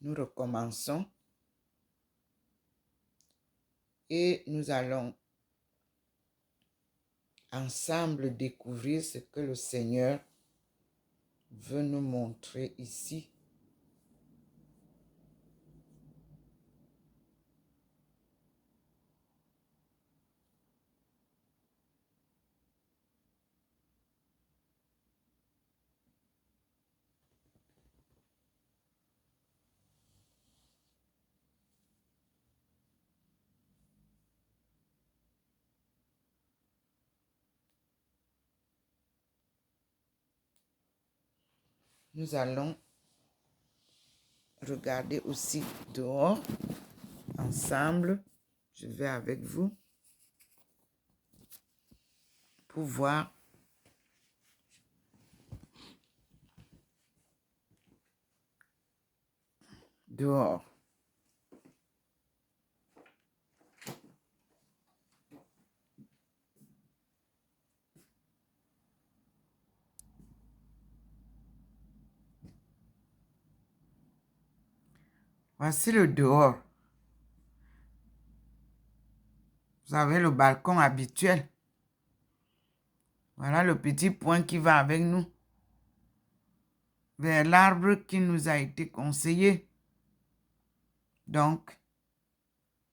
Nous recommençons et nous allons ensemble découvrir ce que le Seigneur veut nous montrer ici. Nous allons regarder aussi dehors ensemble. Je vais avec vous pour voir dehors. Voici le dehors. Vous avez le balcon habituel. Voilà le petit point qui va avec nous vers l'arbre qui nous a été conseillé. Donc,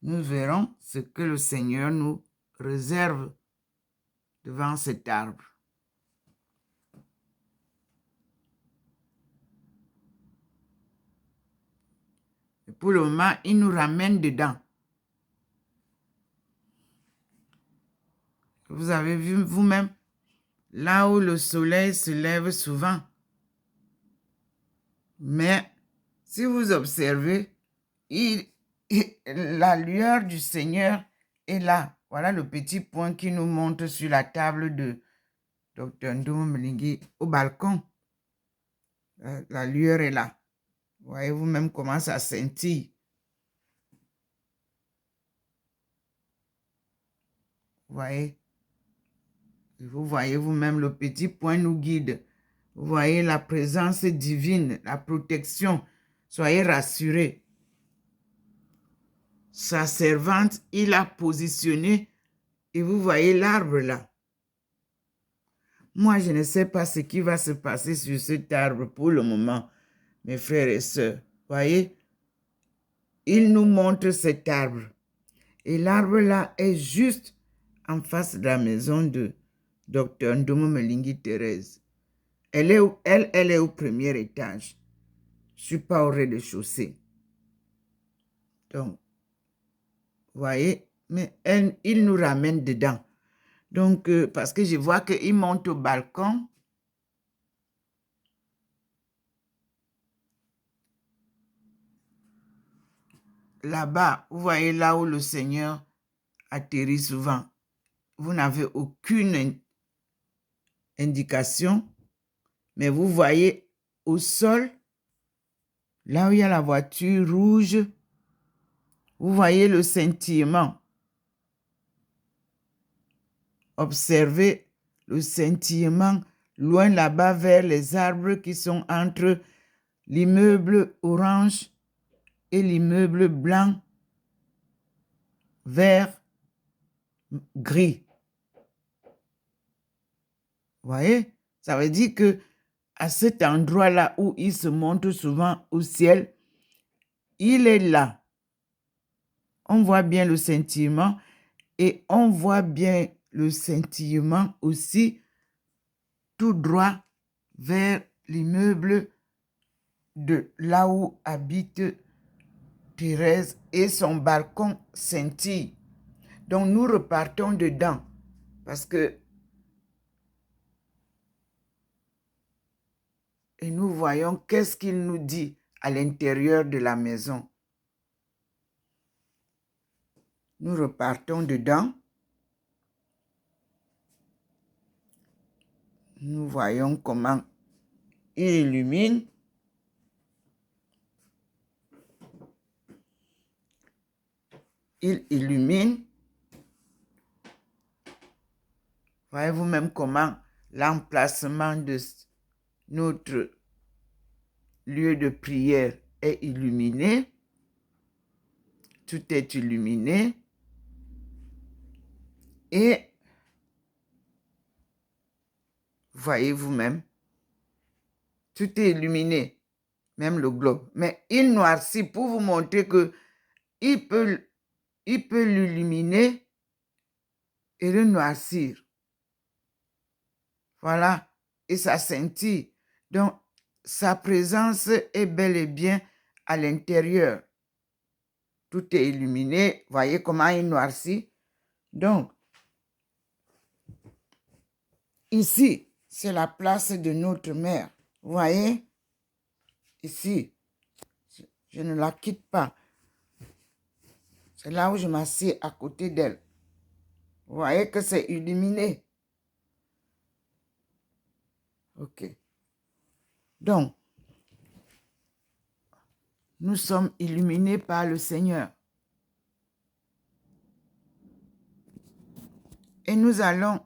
nous verrons ce que le Seigneur nous réserve devant cet arbre. Et pour le moment, il nous ramène dedans. Vous avez vu vous-même, là où le soleil se lève souvent. Mais si vous observez, la lueur du Seigneur est là. Voilà le petit point qui nous montre sur la table de Dr. Ndomo Mlingui au balcon. La lueur est là. Voyez vous-même comment ça scintille. Vous voyez vous-même, le petit point nous guide. Vous voyez la présence divine, la protection. Soyez rassurés. Sa servante, il a positionné et vous voyez l'arbre là. Moi, je ne sais pas ce qui va se passer sur cet arbre pour le moment, mes frères et sœurs. Voyez, il nous montre cet arbre. Et l'arbre là est juste en face de la maison de Dr. Ndomo Mlingui Thérèse. Elle est au premier étage. Je ne suis pas au rez-de-chaussée. Donc, vous voyez, mais il nous ramène dedans. Donc, parce que je vois qu'il monte au balcon. Là-bas, vous voyez là où le Seigneur atterrit souvent. Vous n'avez aucune indication, mais vous voyez au sol, là où il y a la voiture rouge, vous voyez le scintillement. Observez le scintillement loin là-bas vers les arbres qui sont entre l'immeuble orange et l'immeuble blanc, vert, gris. Vous voyez? Ça veut dire que à cet endroit-là où il se montre souvent au ciel, il est là. On voit bien le scintillement et on voit bien le scintillement aussi tout droit vers l'immeuble de là où habite Thérèse et son balcon scintille. Donc nous repartons dedans parce que et nous voyons qu'est-ce qu'il nous dit à l'intérieur de la maison. Nous repartons dedans. Nous voyons comment il illumine. Il illumine. Voyez vous-même comment l'emplacement de notre lieu de prière est illuminé. Tout est illuminé. Et voyez vous-même, tout est illuminé, même le globe. Mais il noircit pour vous montrer que il peut l'illuminer et le noircir. Voilà, et ça scintille. Donc, sa présence est bel et bien à l'intérieur. Tout est illuminé. Voyez comment il noircit. Donc, ici, c'est la place de notre mère. Vous voyez? Ici, je ne la quitte pas. C'est là où je m'assieds à côté d'elle. Vous voyez que c'est illuminé. OK. Donc, nous sommes illuminés par le Seigneur. Et nous allons...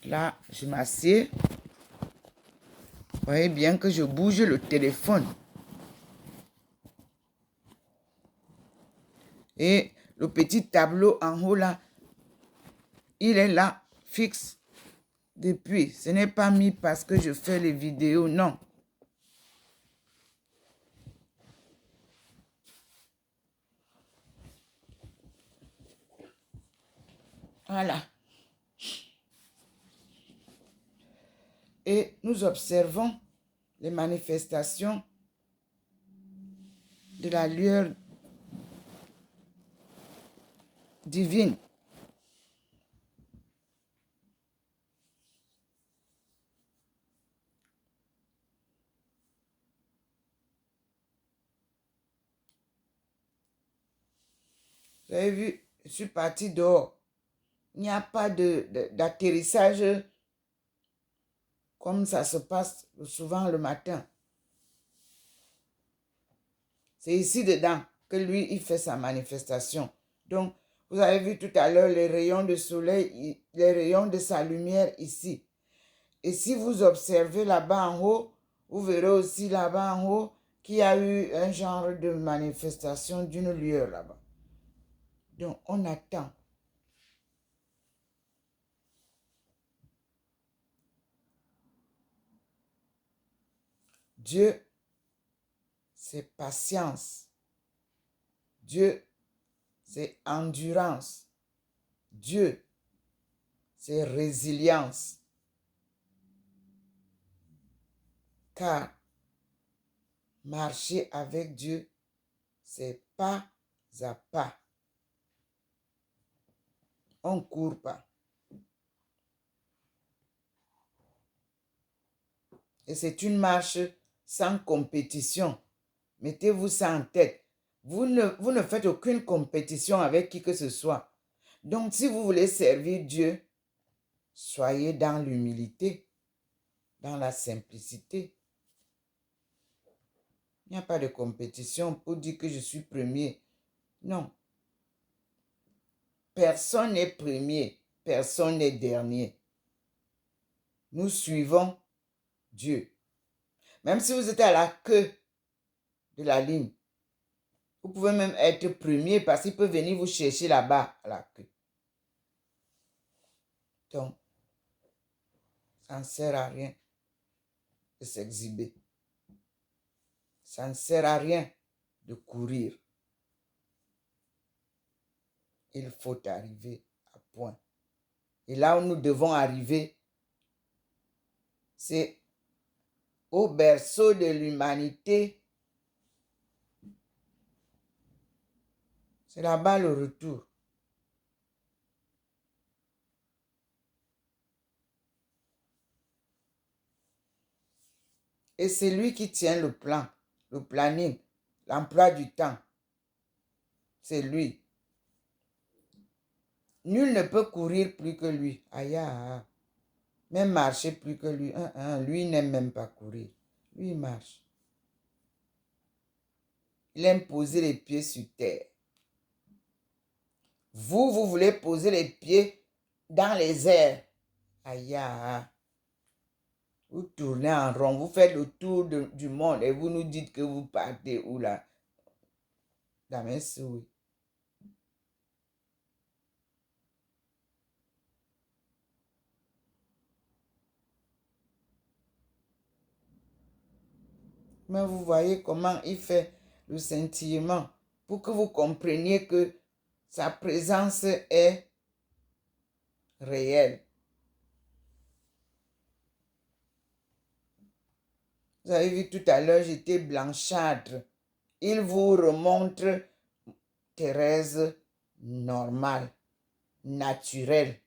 Là, je m'assieds. Vous voyez bien que je bouge le téléphone. Et le petit tableau en haut là, il est là, fixe. Depuis, ce n'est pas mis parce que je fais les vidéos, non. Voilà. Et nous observons les manifestations de la lueur divine. Vous avez vu, je suis partie dehors. Il n'y a pas d'atterrissage comme ça se passe souvent le matin. C'est ici dedans que lui, il fait sa manifestation. Donc, vous avez vu tout à l'heure les rayons de soleil, les rayons de sa lumière ici. Et si vous observez là-bas en haut, vous verrez aussi là-bas en haut qu'il y a eu un genre de manifestation d'une lueur là-bas. Donc, on attend. Dieu, c'est patience. Dieu, c'est endurance. Dieu, c'est résilience. Car marcher avec Dieu, c'est pas à pas. On ne court pas. Et c'est une marche sans compétition. Mettez-vous ça en tête. Vous ne faites aucune compétition avec qui que ce soit. Donc, si vous voulez servir Dieu, soyez dans l'humilité, dans la simplicité. Il n'y a pas de compétition pour dire que je suis premier. Non. Personne n'est premier, personne n'est dernier. Nous suivons Dieu. Même si vous êtes à la queue de la ligne, vous pouvez même être premier parce qu'il peut venir vous chercher là-bas à la queue. Donc, ça ne sert à rien de s'exhiber. Ça ne sert à rien de courir. Il faut arriver à point. Et là où nous devons arriver, c'est au berceau de l'humanité. C'est là-bas le retour. Et c'est lui qui tient le plan, le planning, l'emploi du temps. C'est lui. Nul ne peut courir plus que lui. Aïe, aïe. Même marcher plus que lui. Lui n'aime même pas courir. Lui, il marche. Il aime poser les pieds sur terre. Vous voulez poser les pieds dans les airs. Aïe, aïe. Vous tournez en rond, vous faites le tour du monde et vous nous dites que vous partez où là? La messe, oui. Mais vous voyez comment il fait le scintillement pour que vous compreniez que sa présence est réelle. Vous avez vu tout à l'heure, j'étais blanchâtre. Il vous remontre Thérèse normale, naturelle.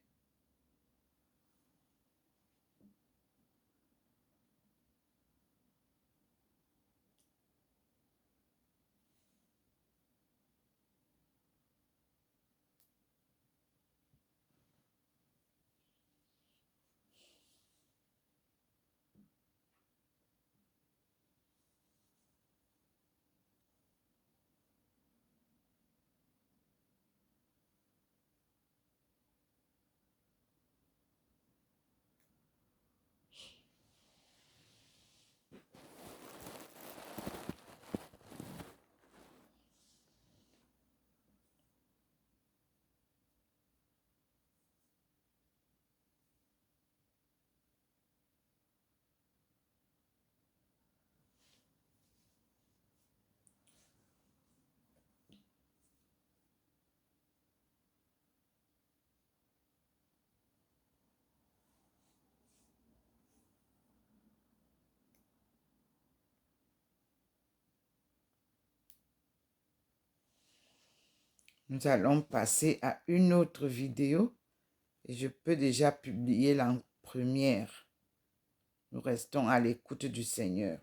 Nous allons passer à une autre vidéo et je peux déjà publier la première. Nous restons à l'écoute du Seigneur.